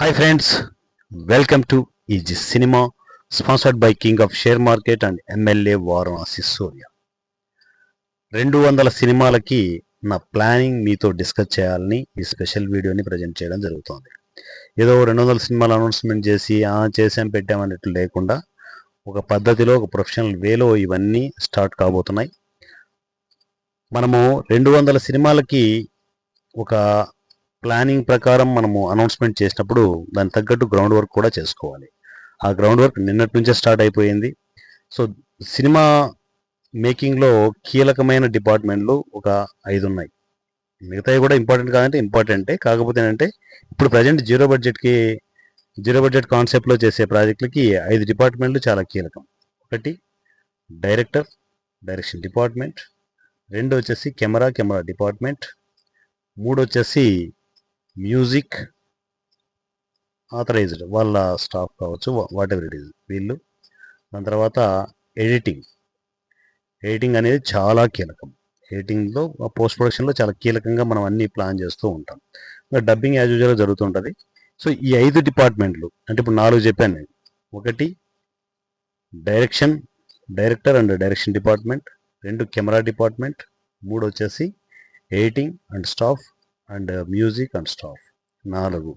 Hi friends, welcome to EG Cinema, sponsored by King of Share Market and MLA Varanasi Surya. 200 సినిమాలకి నా planning మీతో discuss చేయాలని ఈ special వీడియోని present చేయడం జరుగుతుంది. ఏదో 200 సినిమాలు అనౌన్స్మెంట్ చేసి చేసాం పెట్టామన్నట్లు లేకుండా ఒక పద్ధతిలో ఒక ప్రొఫెషనల్ వేలో ఇవన్నీ స్టార్ట్ కాబోతున్నాయి. మనము 200 సినిమాలకి ఒక ప్లానింగ్ ప్రకారం మనము అనౌన్స్మెంట్ చేసినప్పుడు దానికి తగ్గట్టు గ్రౌండ్ వర్క్ కూడా చేసుకోవాలి. ఆ గ్రౌండ్ వర్క్ నిన్నటి నుంచే స్టార్ట్ అయిపోయింది. సో సినిమా మేకింగ్లో కీలకమైన డిపార్ట్మెంట్లు ఒక 5 ఉన్నాయి. మిగతావి కూడా ఇంపార్టెంట్ కాదంటే ఇంపార్టెంటే, కాకపోతే ఏంటంటే ఇప్పుడు ప్రజెంట్ జీరో బడ్జెట్ కాన్సెప్ట్లో చేసే ప్రాజెక్టులకి 5 డిపార్ట్మెంట్లు చాలా కీలకం. ఒకటి డైరెక్షన్ డిపార్ట్మెంట్, 2 వచ్చేసి కెమెరా డిపార్ట్మెంట్, 3 వచ్చేసి మ్యూజిక్ ఆథరైజ్డ్ వాళ్ళ స్టాఫ్ కావచ్చు, వాట్ ఎవర్ ఇట్ ఈజ్ వీళ్ళు. దాని తర్వాత ఎడిటింగ్ అనేది చాలా కీలకం. ఎడిటింగ్లో పోస్ట్ ప్రొడక్షన్లో చాలా కీలకంగా మనం అన్ని ప్లాన్ చేస్తూ ఉంటాం. డబ్బింగ్ యాజ్ యూజువల్గా జరుగుతుంటుంది. సో ఈ 5 డిపార్ట్మెంట్లు అంటే ఇప్పుడు 4 చెప్పాను నేను. ఒకటి director and direction department, 2 camera department, 3 వచ్చేసి editing and staff and music and staff 4.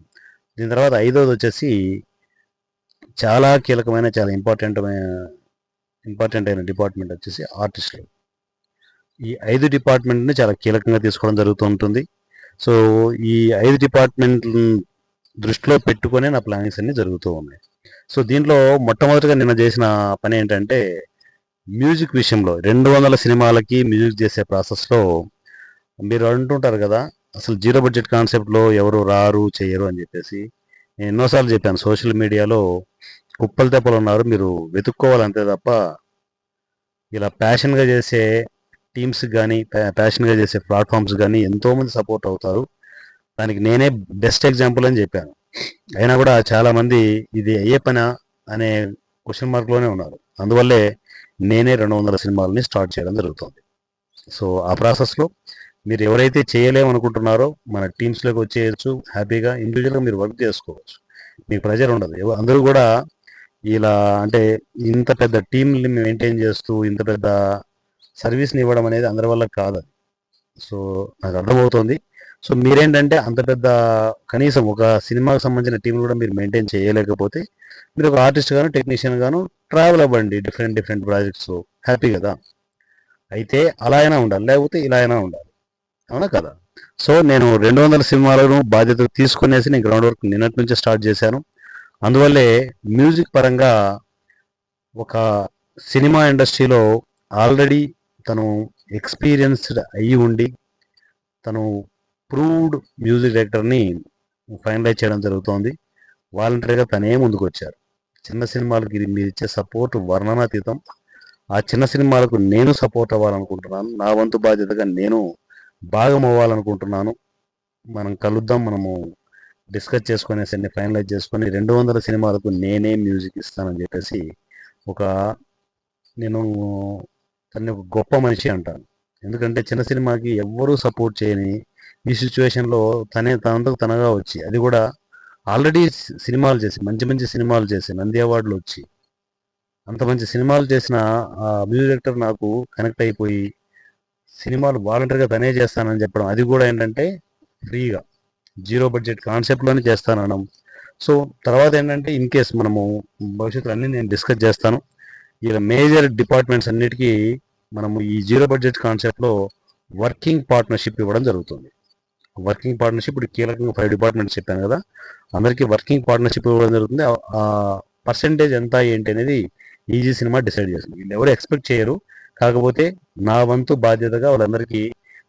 దీని తర్వాత 5వది వచ్చేసి చాలా కీలకమైన చాలా ఇంపార్టెంట్ అయిన డిపార్ట్మెంట్ వచ్చేసి ఆర్టిస్టులు. ఈ 5 డిపార్ట్మెంట్ని చాలా కీలకంగా తీసుకోవడం జరుగుతూ ఉంటుంది. సో ఈ 5 డిపార్ట్మెంట్ దృష్టిలో పెట్టుకునే నా ప్లానింగ్స్ అన్నీ జరుగుతూ ఉన్నాయి. సో దీంట్లో మొట్టమొదటిగా నిన్న చేసిన పని ఏంటంటే మ్యూజిక్ విషయంలో 200 సినిమాలకి మ్యూజిక్ చేసే ప్రాసెస్లో మీరు అంటుంటారు కదా, అసలు జీరో బడ్జెట్ కాన్సెప్ట్లో ఎవరు రారు చేయరు అని చెప్పేసి. నేను ఎన్నోసార్లు చెప్పాను, సోషల్ మీడియాలో కుప్పలు తెప్పలు ఉన్నారు, మీరు వెతుక్కోవాలంతే తప్ప ఇలా ప్యాషన్గా చేసే టీమ్స్ కానీ ప్యాషన్గా చేసే ప్లాట్ఫామ్స్ కానీ ఎంతోమంది సపోర్ట్ అవుతారు. దానికి నేనే బెస్ట్ ఎగ్జాంపుల్ అని చెప్పాను. అయినా కూడా చాలామంది ఇది అయ్యే పనా అనే క్వశ్చన్ మార్క్లోనే ఉన్నారు. అందువల్లే నేనే 200 సినిమాలని స్టార్ట్ చేయడం జరుగుతుంది. సో ఆ ప్రాసెస్లో మీరు ఎవరైతే చేయలేమనుకుంటున్నారో మన టీమ్స్లోకి వచ్చేయచ్చు, హ్యాపీగా ఇండివిజువల్గా మీరు వర్క్ చేసుకోవచ్చు, మీకు ప్రెజర్ ఉండదు. అందరూ కూడా ఇలా అంటే ఇంత పెద్ద టీంని మెయింటైన్ చేస్తూ ఇంత పెద్ద సర్వీస్ని ఇవ్వడం అనేది అందరి వల్ల కాదు. సో నాకు అర్థమవుతుంది. సో మీరేంటంటే అంత పెద్ద కనీసం ఒక సినిమాకి సంబంధించిన టీంని కూడా మీరు మెయింటైన్ చేయలేకపోతే మీరు ఒక ఆర్టిస్ట్ గాను టెక్నీషియన్ గాను ట్రావెల్ అవ్వండి డిఫరెంట్ ప్రాజెక్ట్స్, హ్యాపీ కదా. అయితే అలా అయినా ఉండాలి, లేకపోతే ఇలా అయినా ఉండాలి, అవునా కదా. సో నేను 200 సినిమాలను బాధ్యత తీసుకునేసి నేను గ్రౌండ్ వర్క్ నిన్నటి నుంచే స్టార్ట్ చేశాను. అందువల్లే మ్యూజిక్ పరంగా ఒక సినిమా ఇండస్ట్రీలో ఆల్రెడీ తను ఎక్స్పీరియన్స్డ్ అయ్యి ఉండి తను ప్రూవ్డ్ మ్యూజిక్ డైరెక్టర్ని ఫైనలైజ్ చేయడం జరుగుతోంది. వాలంటరీగా తనే ముందుకు వచ్చారు. చిన్న సినిమాలకి మీరు ఇచ్చే సపోర్ట్ వర్ణనాతీతం. ఆ చిన్న సినిమాలకు నేను సపోర్ట్ అవ్వాలనుకుంటున్నాను. నా వంతు బాధ్యతగా నేను భాగం అవ్వాలనుకుంటున్నాను. మనం కలుద్దాం, మనము డిస్కస్ చేసుకునేసి అన్ని ఫైనలైజ్ చేసుకొని 200 సినిమాలకు నేనే మ్యూజిక్ ఇస్తానని చెప్పేసి నేను తనని ఒక గొప్ప మనిషి అంటాను. ఎందుకంటే చిన్న సినిమాకి ఎవ్వరూ సపోర్ట్ చేయని ఈ సిచ్యువేషన్లో తనంతకు తనగా వచ్చి, అది కూడా ఆల్రెడీ సినిమాలు చేసి మంచి సినిమాలు చేసి నంది అవార్డులు వచ్చి అంత మంచి సినిమాలు చేసిన ఆ మ్యూజిక్ డైరెక్టర్ నాకు కనెక్ట్ అయిపోయి సినిమాలు వాలంటరీగా తనే చేస్తానని చెప్పడం, అది కూడా ఏంటంటే ఫ్రీగా జీరో బడ్జెట్ కాన్సెప్ట్లోనే చేస్తానడం. సో తర్వాత ఏంటంటే ఇన్ కేస్ మనము భవిష్యత్తులో అన్నీ నేను డిస్కస్ చేస్తాను. ఇలా మేజర్ డిపార్ట్మెంట్స్ అన్నిటికీ మనము ఈ జీరో బడ్జెట్ కాన్సెప్ట్లో వర్కింగ్ పార్ట్నర్షిప్ ఇవ్వడం జరుగుతుంది. వర్కింగ్ పార్ట్నర్షిప్ ఇప్పుడు కీలకంగా 5 డిపార్ట్మెంట్స్ చెప్పాను కదా, అందరికీ వర్కింగ్ పార్ట్నర్షిప్ ఇవ్వడం జరుగుతుంది. ఆ పర్సెంటేజ్ ఎంత ఏంటి అనేది ఈజీ సినిమా డిసైడ్ చేస్తుంది. వీళ్ళు ఎవరు ఎక్స్పెక్ట్ చేయరు, కాకపోతే నా వంతు బాధ్యతగా వాళ్ళందరికీ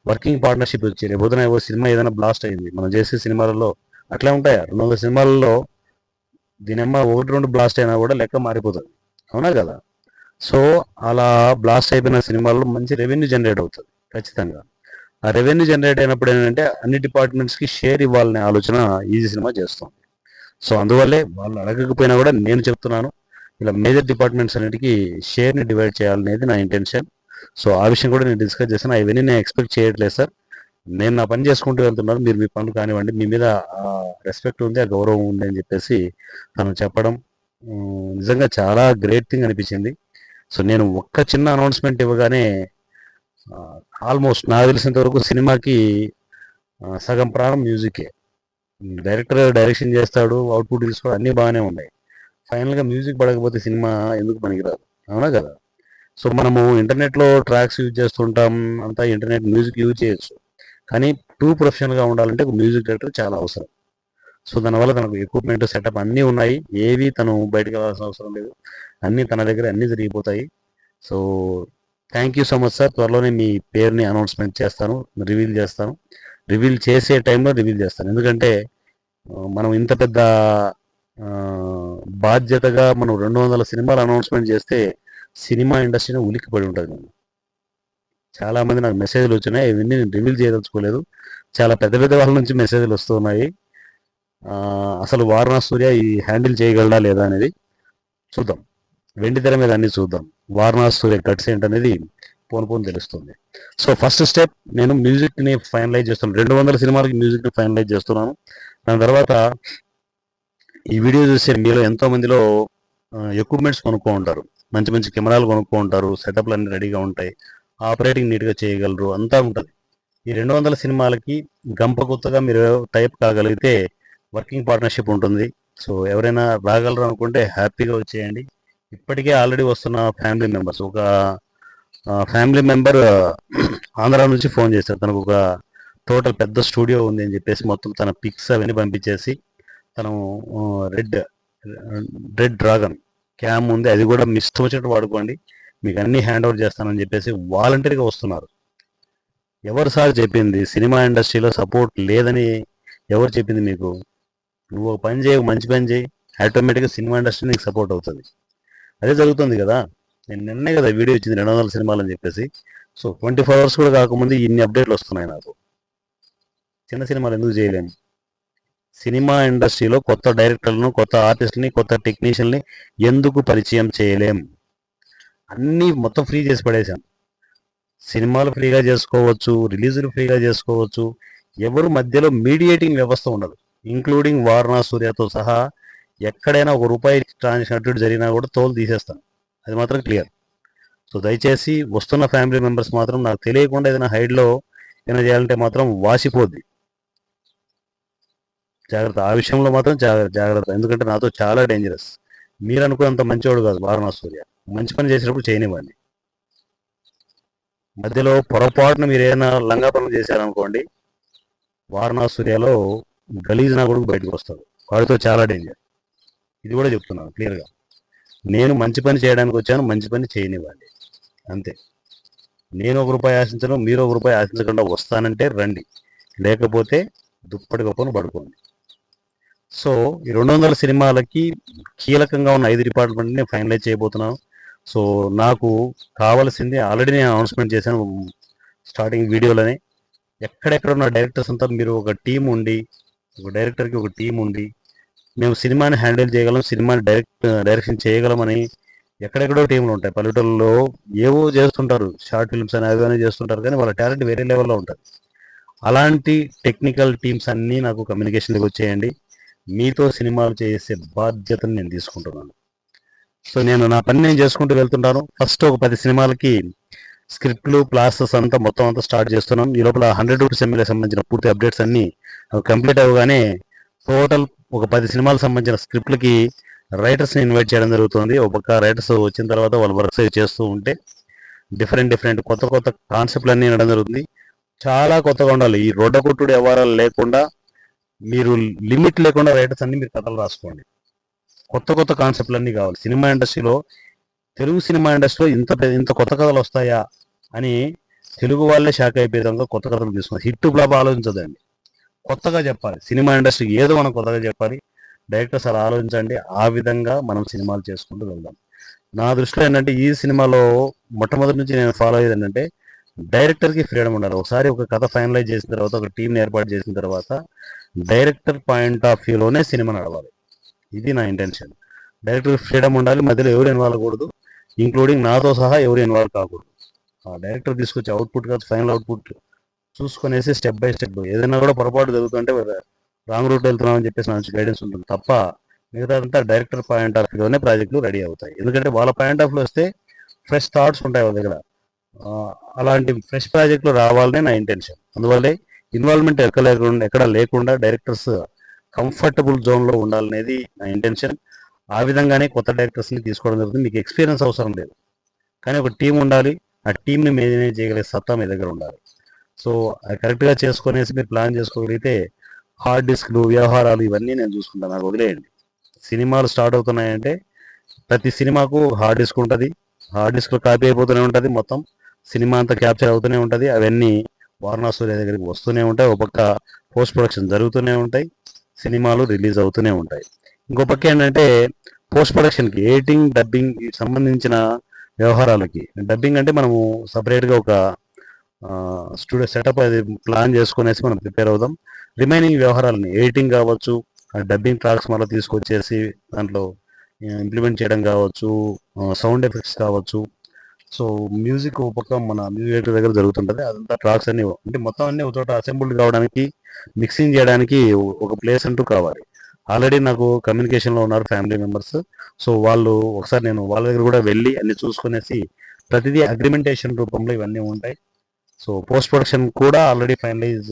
వర్కింగ్ పార్ట్నర్షిప్ వచ్చి రేపొద్దున ఏవో సినిమా ఏదైనా బ్లాస్ట్ అయింది, మనం చేసే సినిమాలలో అట్లా ఉంటాయా, 200 సినిమాలలో దీనమ్మ 1-2 బ్లాస్ట్ అయినా కూడా లెక్క మారిపోతుంది, అవునా కదా. సో అలా బ్లాస్ట్ అయిపోయిన సినిమాల్లో మంచి రెవెన్యూ జనరేట్ అవుతుంది ఖచ్చితంగా. ఆ రెవెన్యూ జనరేట్ అయినప్పుడు ఏంటంటే అన్ని డిపార్ట్మెంట్స్కి షేర్ ఇవ్వాలనే ఆలోచన ఈజీ సినిమా చేస్తుంది. సో అందువల్లే వాళ్ళు అడగకపోయినా కూడా నేను చెప్తున్నాను, ఇలా మేజర్ డిపార్ట్మెంట్స్ అన్నిటికీ షేర్ని డివైడ్ చేయాలనేది నా ఇంటెన్షన్. సో ఆ విషయం కూడా నేను డిస్కస్ చేశాను. అవన్నీ నేను ఎక్స్పెక్ట్ చేయట్లేదు సార్, నేను నా పని చేసుకుంటూ వెళ్తున్నాను, మీరు మీ పనులు కానివ్వండి, మీ మీద ఆ రెస్పెక్ట్ ఉంది, ఆ గౌరవం ఉంది అని చెప్పేసి తను చెప్పడం నిజంగా చాలా గ్రేట్ థింగ్ అనిపించింది. సో నేను ఒక్క చిన్న అనౌన్స్మెంట్ ఇవ్వగానే ఆల్మోస్ట్ నాకు తెలిసినంత వరకు సినిమాకి సగం ప్రాణం మ్యూజికే. డైరెక్టర్ డైరెక్షన్ చేస్తాడు, అవుట్పుట్ తీసుకోవడం అన్నీ బాగానే ఉన్నాయి. ఫైనల్గా మ్యూజిక్ పడకపోతే సినిమా ఎందుకు పనికిరాదు, అవునా కదా? సో మనము ఇంటర్నెట్లో ట్రాక్స్ యూజ్ చేస్తుంటాం, అంతా ఇంటర్నెట్ మ్యూజిక్ యూజ్ చేయొచ్చు, కానీ ప్రొఫెషనల్గా ఉండాలంటే ఒక మ్యూజిక్ డైరెక్టర్ చాలా అవసరం. సో దానివల్ల తనకు ఎక్విప్మెంట్ సెటప్ అన్నీ ఉన్నాయి, ఏవి తను బయటకు వెళ్ళాల్సిన అవసరం లేదు, అన్నీ తన దగ్గర అన్నీ జరిగిపోతాయి. So thank you so much sir. త్వరలోనే మీ పేరుని అనౌన్స్మెంట్ చేస్తాను, రివీల్ చేస్తాను. రివీల్ చేసే టైంలో రివీల్ చేస్తాను, ఎందుకంటే మనం ఇంత పెద్ద బాధ్యతగా మనం 200 సినిమాలు అనౌన్స్మెంట్ చేస్తే సినిమా ఇండస్ట్రీని ఉలిక్కి పడి ఉంటుంది. చాలామంది నాకు మెసేజ్లు వచ్చినాయి, ఇవన్నీ నేను రివీల్ చేయదలుచుకోలేదు. చాలా పెద్ద పెద్ద వాళ్ళ నుంచి మెసేజ్లు వస్తున్నాయి. అసలు వారణాసి సూర్య ఈ హ్యాండిల్ చేయగలడా లేదా అనేది చూద్దాం. వెండి తెర మీద అన్ని చూద్దాం. వారణాసి సూర్య కట్స్ ఏంటనేది పోను తెలుస్తుంది. సో ఫస్ట్ స్టెప్ నేను మ్యూజిక్ని ఫైనలైజ్ చేస్తున్నాను. 200 సినిమాలకి మ్యూజిక్ని ఫైనలైజ్ చేస్తున్నాను. దాని తర్వాత ఈ వీడియో చూసే మీలో ఎంతో మందిలో ఎక్విప్మెంట్స్ కొనుక్కో ఉంటారు, మంచి మంచి కెమెరాలు కొనుక్కో ఉంటారు, సెటప్లు అన్నీ రెడీగా ఉంటాయి, ఆపరేటింగ్ నీట్గా చేయగలరు, అంతా ఉంటుంది. ఈ 200 సినిమాలకి గంప గుత్తగా మీరు టైప్ కాగలిగితే వర్కింగ్ పార్ట్నర్షిప్ ఉంటుంది. సో ఎవరైనా రాగలరు అనుకుంటే హ్యాపీగా వచ్చేయండి. ఇప్పటికే ఆల్రెడీ వస్తున్న ఫ్యామిలీ మెంబర్స్, ఒక ఫ్యామిలీ మెంబర్ ఆంధ్ర నుంచి ఫోన్ చేశారు, తనకు ఒక టోటల్ పెద్ద స్టూడియో ఉంది అని చెప్పేసి మొత్తం తన పిక్స్ అవన్నీ పంపించేసి తను రెడ్ డ్రాగన్ క్యామ్ ఉంది, అది కూడా మీ ఇష్టం వచ్చినట్టు వాడుకోండి, మీకు అన్ని హ్యాండ్ ఓవర్ చేస్తానని చెప్పేసి వాలంటరీగా వస్తున్నారు. ఎవరు సార్ చెప్పింది సినిమా ఇండస్ట్రీలో సపోర్ట్ లేదని? ఎవరు చెప్పింది మీకు? నువ్వు ఒక పని చేయి, మంచి పని చేయి, ఆటోమేటిక్గా సినిమా ఇండస్ట్రీ నీకు సపోర్ట్ అవుతుంది. అదే జరుగుతుంది కదా. నేను నిన్నే కదా వీడియో ఇచ్చింది 200 సినిమాలు అని చెప్పేసి. సో 24 అవర్స్ కూడా కాకముందు ఇన్ని అప్డేట్లు వస్తున్నాయి నాకు. చిన్న సినిమాలు ఎందుకు చేయలేము? సినిమా ఇండస్ట్రీలో కొత్త డైరెక్టర్లను, కొత్త ఆర్టిస్ట్ని, కొత్త టెక్నీషియన్ని ఎందుకు పరిచయం చేయలేం? అన్నీ మొత్తం ఫ్రీ చేసి పడేశాం. సినిమాలు ఫ్రీగా చేసుకోవచ్చు, రిలీజులు ఫ్రీగా చేసుకోవచ్చు, ఎవరు మధ్యలో మీడియేటింగ్ వ్యవస్థ ఉండదు. ఇంక్లూడింగ్ వారణాసి సూర్యతో సహా ఎక్కడైనా ₹1 ట్రాన్సాక్షన్ అటు జరిగినా కూడా తోలు తీసేస్తాను, అది మాత్రం క్లియర్. సో దయచేసి వస్తున్న ఫ్యామిలీ మెంబర్స్ మాత్రం నాకు తెలియకుండా ఏదైనా హైడ్లో ఏమైనా చేయాలంటే మాత్రం వాసిపోద్ది, జాగ్రత్త. ఆ విషయంలో మాత్రం జాగ్రత్త, ఎందుకంటే నాతో చాలా డేంజరస్. మీరు అనుకున్నంత మంచివాడు కాదు వారణాసి సూర్య. మంచి పని చేసినప్పుడు చేయనివ్వండి. మధ్యలో పొరపాటున మీరు ఏదైనా లంగా పనులు చేశారనుకోండి, వారణాసి సూర్యలో గలీజ్ నా కొడుకు బయటకు వస్తాడు, వాడితో చాలా డేంజర్. ఇది కూడా చెప్తున్నాను క్లియర్గా. నేను మంచి పని చేయడానికి వచ్చాను, మంచి పని చేయనివ్వండి, అంతే. నేను ₹1 ఆశించను, మీరు ₹1 ఆశించకుండా వస్తానంటే రండి, లేకపోతే దుప్పటి గొప్పను పడుకోండి. సో ఈ 200 సినిమాలకి కీలకంగా ఉన్న 5 డిపార్ట్మెంట్ని నేను ఫైనలైజ్ చేయబోతున్నాను. సో నాకు కావాల్సింది ఆల్రెడీ నేను అనౌన్స్మెంట్ చేశాను స్టార్టింగ్ వీడియోలోనే. ఎక్కడెక్కడ ఉన్న డైరెక్టర్స్ అంతా మీరు ఒక టీం ఉండి, ఒక డైరెక్టర్కి ఒక టీం ఉండి, మేము సినిమాని హ్యాండిల్ చేయగలం, సినిమాని డైరెక్షన్ చేయగలమని ఎక్కడెక్కడో టీంలు ఉంటాయి. పల్లెటూళ్ళలో ఏవో చేస్తుంటారు, షార్ట్ ఫిల్మ్స్ అని అవి చేస్తుంటారు, కానీ వాళ్ళ టాలెంట్ వేరే లెవెల్లో ఉంటుంది. అలాంటి టెక్నికల్ టీమ్స్ అన్నీ నాకు కమ్యూనికేషన్కి వచ్చేయండి. మీతో సినిమాలు చేసే బాధ్యతను నేను తీసుకుంటున్నాను. సో నేను నా పని నేను చేసుకుంటూ వెళ్తుంటాను. ఫస్ట్ ఒక 10 సినిమాలకి స్క్రిప్ట్లు, ప్లాసెస్ అంతా మొత్తం అంతా స్టార్ట్ చేస్తున్నాం. ఈ లోపల 100 రూపీస్ ఎమ్మెల్యే సంబంధించిన పూర్తి అప్డేట్స్ అన్నీ కంప్లీట్ అవ్వగానే టోటల్ ఒక 10 సినిమాలకు సంబంధించిన స్క్రిప్ట్లకి రైటర్స్ని ఇన్వైట్ చేయడం జరుగుతుంది. ఒక పక్క రైటర్స్ వచ్చిన తర్వాత వాళ్ళు వర్క్స్ చేస్తూ ఉంటే డిఫరెంట్ కొత్త కాన్సెప్ట్లు అన్నీ వినడం జరుగుతుంది. చాలా కొత్తగా ఉండాలి. ఈ రొడ్డ కొట్టుడు వ్యవహారాలు లేకుండా, మీరు లిమిట్ లేకుండా రైటర్స్ అన్ని మీరు కథలు రాసుకోండి. కొత్త కాన్సెప్ట్లు అన్నీ కావాలి సినిమా ఇండస్ట్రీలో. తెలుగు సినిమా ఇండస్ట్రీలో ఇంత కొత్త కథలు వస్తాయా అని తెలుగు వాళ్ళే షాక్ అయిపోయే విధంగా కొత్త కథలు తీసుకున్నారు. హిట్ ఫ్లాప్ ఆలోచించదండి, కొత్తగా చెప్పాలి. సినిమా ఇండస్ట్రీకి ఏదో మనం కొత్తగా చెప్పాలి. డైరెక్టర్స్ అలా ఆలోచించండి. ఆ విధంగా మనం సినిమాలు చేసుకుంటూ వెళ్దాం. నా దృష్టిలో ఏంటంటే ఈ సినిమాలో మొట్టమొదటి నుంచి నేను ఫాలో అయ్యేది ఏంటంటే డైరెక్టర్కి ఫ్రీడమ్ ఉండాలి. ఒకసారి ఒక కథ ఫైనలైజ్ చేసిన తర్వాత, ఒక టీంని ఏర్పాటు చేసిన తర్వాత డైరెక్టర్ పాయింట్ ఆఫ్ వ్యూలోనే సినిమా నడవాలి. ఇది నా ఇంటెన్షన్. డైరెక్టర్ ఫ్రీడమ్ ఉండాలి, మధ్యలో ఎవరు ఇన్వాల్వ్ అవ్వకూడదు, ఇంక్లూడింగ్ నాతో సహా ఎవరు ఇన్వాల్వ్ కాకూడదు. ఆ డైరెక్టర్ తీసుకొచ్చే అవుట్పుట్ కాదు, ఫైనల్ అవుట్పుట్ చూసుకునేసి స్టెప్ బై స్టెప్ ఏదైనా కూడా పొరపాటు జరుగుతుంటే రాంగ్ రూట్ వెళ్తున్నాం అని చెప్పేసి మంచి గైడెన్స్ ఉంటుంది తప్ప మిగతాదంతా డైరెక్టర్ పాయింట్ ఆఫ్ వ్యూలోనే ప్రాజెక్టులు రెడీ అవుతాయి. ఎందుకంటే వాళ్ళ పాయింట్ ఆఫ్ వ్యూ వస్తే ఫ్రెష్ థాట్స్ ఉంటాయి వాళ్ళ దగ్గర. అలాంటి ఫ్రెష్ ప్రాజెక్టులు రావాలనే నా ఇంటెన్షన్. అందువల్లే ఇన్వాల్వ్మెంట్ ఎక్కడ లేకుండా డైరెక్టర్స్ కంఫర్టబుల్ జోన్లో ఉండాలనేది నా ఇంటెన్షన్. ఆ విధంగానే కొత్త డైరెక్టర్స్ని తీసుకోవడం జరుగుతుంది. మీకు ఎక్స్పీరియన్స్ అవసరం లేదు, కానీ ఒక టీం ఉండాలి. ఆ టీంని మేనేజ్ చేయగలిగే సత్తా మీ దగ్గర ఉండాలి. సో అది కరెక్ట్గా చేసుకునేసి మీరు ప్లాన్ చేసుకోగలిగితే హార్డ్ డిస్క్లు వ్యవహారాలు ఇవన్నీ నేను చూసుకుంటాను, నాకు వదిలేయండి. సినిమాలు స్టార్ట్ అవుతున్నాయంటే ప్రతి సినిమాకు హార్డ్ డిస్క్ ఉంటుంది, హార్డ్ డిస్క్లో కాపీ అయిపోతూనే ఉంటుంది, మొత్తం సినిమా అంతా క్యాప్చర్ అవుతూనే ఉంటుంది. అవన్నీ వారణాసి దగ్గరికి వస్తూనే ఉంటాయి. ఒక పక్క పోస్ట్ ప్రొడక్షన్ జరుగుతూనే ఉంటాయి, సినిమాలు రిలీజ్ అవుతూనే ఉంటాయి. ఇంకో పక్క ఏంటంటే పోస్ట్ ప్రొడక్షన్కి ఎడిటింగ్ డబ్బింగ్ సంబంధించిన వ్యవహారాలకి, డబ్బింగ్ అంటే మనము సపరేట్గా ఒక స్టూడియో సెటప్ అది ప్లాన్ చేసుకునేసి మనం ప్రిపేర్ అవుదాం. రిమైనింగ్ వ్యవహారాలని ఎడిటింగ్ కావచ్చు, డబ్బింగ్ ట్రాక్స్ మళ్ళీ తీసుకొచ్చేసి దాంట్లో ఇంప్లిమెంట్ చేయడం కావచ్చు, సౌండ్ ఎఫెక్ట్స్ కావచ్చు. సో మ్యూజిక్ ఒక పక్క మన మ్యూజిక్ డైరెక్టర్ దగ్గర జరుగుతుంటుంది. అదంతా ట్రాక్స్ అన్ని అంటే మొత్తం అన్ని ఒక చోట అసెంబుల్డ్ కావడానికి, మిక్సింగ్ చేయడానికి ఒక ప్లేస్ అంటూ కావాలి. ఆల్రెడీ నాకు కమ్యూనికేషన్లో ఉన్నారు ఫ్యామిలీ మెంబర్స్. సో వాళ్ళు ఒకసారి నేను వాళ్ళ దగ్గర కూడా వెళ్ళి అన్ని చూసుకునేసి ప్రతిదీ అగ్రిమెంటేషన్ రూపంలో ఇవన్నీ ఉంటాయి. సో పోస్ట్ ప్రొడక్షన్ కూడా ఆల్రెడీ ఫైనలైజ్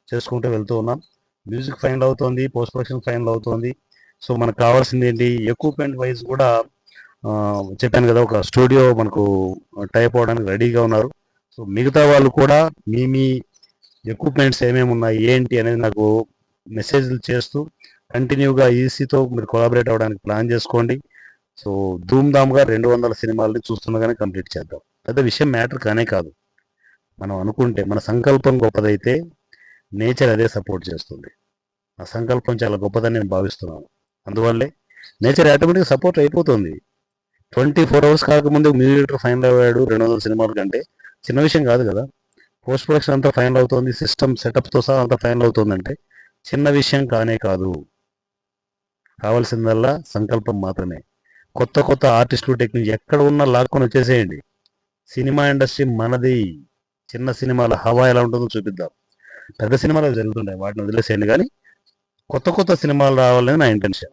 చేసుకుంటూ వెళ్తూ ఉన్నాం. మ్యూజిక్ ఫైనల్ అవుతుంది, పోస్ట్ ప్రొడక్షన్ ఫైనల్ అవుతుంది. సో మనకు కావాల్సింది ఏంటి, ఎక్విప్మెంట్ వైజ్ కూడా చెప్పాను కదా, ఒక స్టూడియో మనకు టైప్ అవడానికి రెడీగా ఉన్నారు. సో మిగతా వాళ్ళు కూడా మీ ఎక్విప్మెంట్స్ ఏమేమి ఉన్నాయి ఏంటి అనేది నాకు మెసేజ్లు చేస్తూ కంటిన్యూగా ఈసీతో మీరు కొలాబరేట్ అవ్వడానికి ప్లాన్ చేసుకోండి. సో ధూమ్ధామ్గా 200 సినిమాలని చూస్తుండగానే కంప్లీట్ చేద్దాం. పెద్ద విషయం మ్యాటర్ కానే కాదు. మనం అనుకుంటే మన సంకల్పం గొప్పదైతే నేచర్ అదే సపోర్ట్ చేస్తుంది. ఆ సంకల్పం చాలా గొప్పదని నేను భావిస్తున్నాను. అందువల్లే నేచర్ ఆటోమేటిక్గా సపోర్ట్ అయిపోతుంది. 24 hours కాకముందు మ్యూజిక్ ఫైనల్ అయ్యాడు 200 సినిమాల కంటే చిన్న విషయం కాదు కదా. పోస్ట్ ప్రొడక్షన్ అంతా ఫైనల్ అవుతుంది, సిస్టమ్ సెటప్తో సహా అంతా ఫైనల్ అవుతుందంటే చిన్న విషయం కానే కాదు. కావాల్సిందల్లా సంకల్పం మాత్రమే. కొత్త కొత్త ఆర్టిస్టులు టెక్నిక్ ఎక్కడ ఉన్నా లాక్కొని వచ్చేసేయండి. సినిమా ఇండస్ట్రీ మనది. చిన్న సినిమాల హవా ఎలా ఉంటుందో చూపిద్దాం. పెద్ద సినిమాలు జరుగుతుంటాయి, వాటిని వదిలేసేయండి. కానీ కొత్త కొత్త సినిమాలు రావాలని నా ఇంటెన్షన్.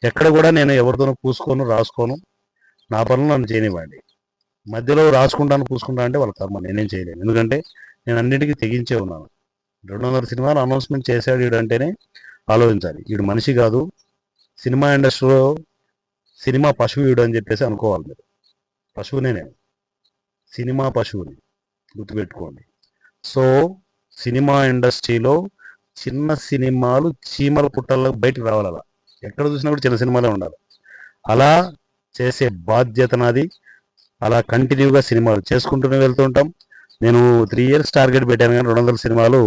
ఎక్కడ కూడా నేను ఎవరితోనూ పూసుకోను, రాసుకోను. నా పనులు నన్ను చేయనివ్వండి. మధ్యలో రాసుకుంటాను పూసుకుంటాను అంటే వాళ్ళ కర్మ, నేనేం చేయలేను. ఎందుకంటే నేను అన్నిటికీ తెగించే ఉన్నాను. 200 సినిమాలు అనౌన్స్మెంట్ చేశాడు వీడు అంటేనే ఆలోచించాలి, వీడు మనిషి కాదు, సినిమా ఇండస్ట్రీలో సినిమా పశువు వీడు అని చెప్పేసి అనుకోవాలి. మీరు పశువునే, నేను సినిమా పశువుని గుర్తుపెట్టుకోండి. సో సినిమా ఇండస్ట్రీలో చిన్న సినిమాలు చీమల పుట్టల్లో బయటకు రావాలి. అలా ఎక్కడ చూసినా కూడా చిన్న సినిమాలే ఉండాలి. అలా చేసే బాధ్యత నాది. అలా కంటిన్యూగా సినిమాలు చేసుకుంటూనే వెళ్తుంటాం. నేను 3 years టార్గెట్ పెట్టాను, కానీ 200 సినిమాలు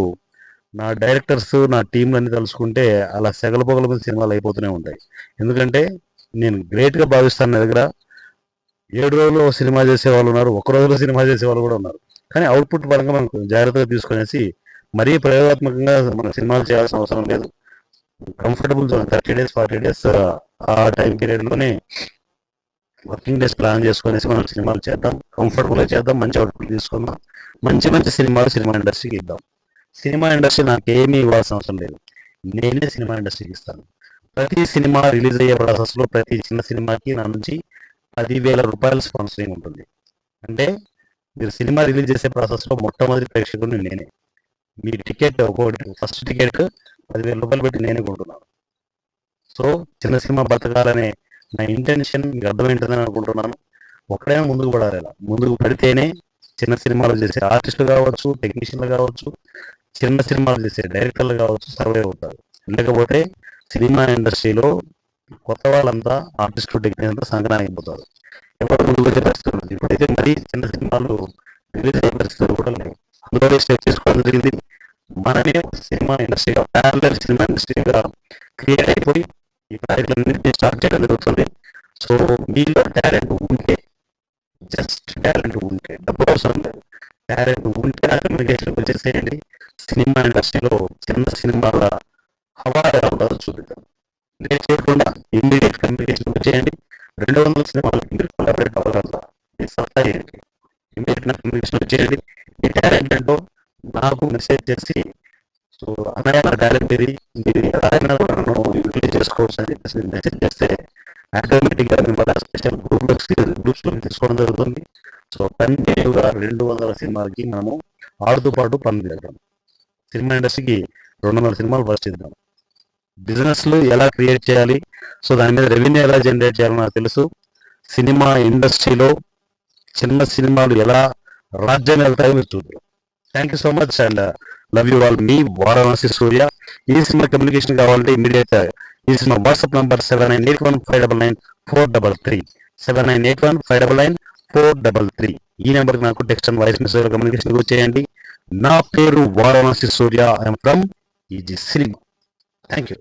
నా డైరెక్టర్స్ నా టీంలన్నీ తలుచుకుంటే అలా సెగల పొగల మీద సినిమాలు అయిపోతూనే ఉంటాయి. ఎందుకంటే నేను గ్రేట్గా భావిస్తాను. నా దగ్గర 7 రోజుల్లో సినిమా చేసే వాళ్ళు ఉన్నారు, 1 రోజులో సినిమా చేసే వాళ్ళు కూడా ఉన్నారు. కానీ అవుట్పుట్ పరంగా మనం జాగ్రత్తగా తీసుకునేసి మరీ ప్రయోగాత్మకంగా మనం సినిమాలు చేయాల్సిన అవసరం లేదు. కంఫర్టబుల్ జోన్ 30 days 40 days ఆ టైం పీరియడ్లోనే వర్కింగ్ డేస్ ప్లాన్ చేసుకునేసి మనం సినిమాలు చేద్దాం, కంఫర్టబుల్గా చేద్దాం, మంచి అవుట్పుట్ తీసుకుందాం, మంచి మంచి సినిమాలు సినిమా ఇండస్ట్రీకి ఇద్దాం. సినిమా ఇండస్ట్రీ నాకేమీ ఇవ్వాల్సిన అవసరం లేదు, నేనే సినిమా ఇండస్ట్రీకి ఇస్తాను. ప్రతి సినిమా రిలీజ్ అయ్యే ప్రాసెస్లో ప్రతి చిన్న సినిమాకి నా నుంచి 10,000 రూపాయల స్పాన్సరింగ్ ఉంటుంది. అంటే మీరు సినిమా రిలీజ్ చేసే ప్రాసెస్లో మొట్టమొదటి ప్రేక్షకుడు నేనే. మీ టికెట్ ఒక్కొక్కటి ఫస్ట్ టికెట్ 10,000 రూపాయలు పెట్టి నేనే కొంటున్నాను. సో చిన్న సినిమా బతకాలనే నా ఇంటెన్షన్ మీకు అర్థమైంటుందని అనుకుంటున్నాను. ఒక్కడైనా ముందుకు పడాలి. ఇలా ముందుకు పడితేనే చిన్న సినిమాలు చేసే ఆర్టిస్టులు కావచ్చు, టెక్నీషియన్లు కావచ్చు, చిన్న సినిమాలు చేసే డైరెక్టర్లు కావచ్చు సర్వైవ్ అవుతారు. లేకపోతే సినిమా ఇండస్ట్రీలో కొత్త వాళ్ళంతా ఆర్టిస్టులు టెక్నీషియన్ అంతా సంక్రాంతికి పోతారు. ఎవరు ముందుకు వచ్చే పరిస్థితి ఉంది. ఇప్పుడైతే మరీ చిన్న సినిమాలు రిలీజ్ అయ్యే పరిస్థితులు కూడా లేవు. అందులో స్టెప్ చేసుకోవడం జరిగింది. మనమే సినిమా ఇండస్ట్రీగా ప్యారలల్ సినిమా ఇండస్ట్రీగా క్రియేట్ అయిపోయి ఈ ప్రాజెక్టులన్నింటినీ స్టార్ట్ చేయడం జరుగుతుంది. సో మీలో టాలెంట్ ఉంటే, జస్ట్ టాలెంట్ ఉంటే, డబ్బు అవసరం లేదు, టాలెంట్ ఉంటే కమ్యూనికేషన్ వచ్చేసేయండి. సినిమా ఇండస్ట్రీలో చిన్న సినిమాల హవా ఎలా ఉంటుందో చూపిద్దాం. నేను చేయకుండా ఇమ్మీడియట్ కమ్యూనికేషన్ వచ్చేయండి. 200 సినిమాలకి మీరు కొలాబరేట్ అవ్వగలరా? మీ సత్తా ఏంటి? ఇమ్మీడియట్ కమ్యూనికేషన్ వచ్చేయండి. మీ టాలెంట్ ఏంటో నాకు మెసేజ్ చేసి సో అన్నయ్య నా టాలెంట్ ఇది మీరు ఎలా అయినా కూడా నన్ను యూటిలైజ్ చేసుకోవచ్చు అని చెప్పేసి మెసేజ్ చేస్తే ఆటోమేటిక్గా మిమ్మల్ని స్పెషల్ గ్రూప్స్లో తీసుకోవడం జరుగుతుంది. సో కంటిన్యూగా 200 సినిమాలకి మనము ఆడుతూ పాటు పనులు చేద్దాం. సినిమా ఇండస్ట్రీకి 200 సినిమాలు ఫస్ట్ ఇద్దాం. బిజినెస్లు ఎలా క్రియేట్ చేయాలి, సో దాని మీద రెవెన్యూ ఎలా జనరేట్ చేయాలో నాకు తెలుసు. సినిమా ఇండస్ట్రీలో చిన్న సినిమాలు ఎలా రాజ్యాన్ని వెళ్తాయో మీరు చూద్దాం. Thank you so much and love you all. మీ వారణాసి సూర్య. ఈ సినిమా కమ్యూనికేషన్ కావాలంటే ఇమీడియట్ ఈ సినిమా వాట్సాప్ నంబర్ 7981599433 7981599433. ఈ నెంబర్కి నాకు text and voice message communication చేయండి. నా పేరు Varanasi Surya. I'm from easy cinema. Thank you.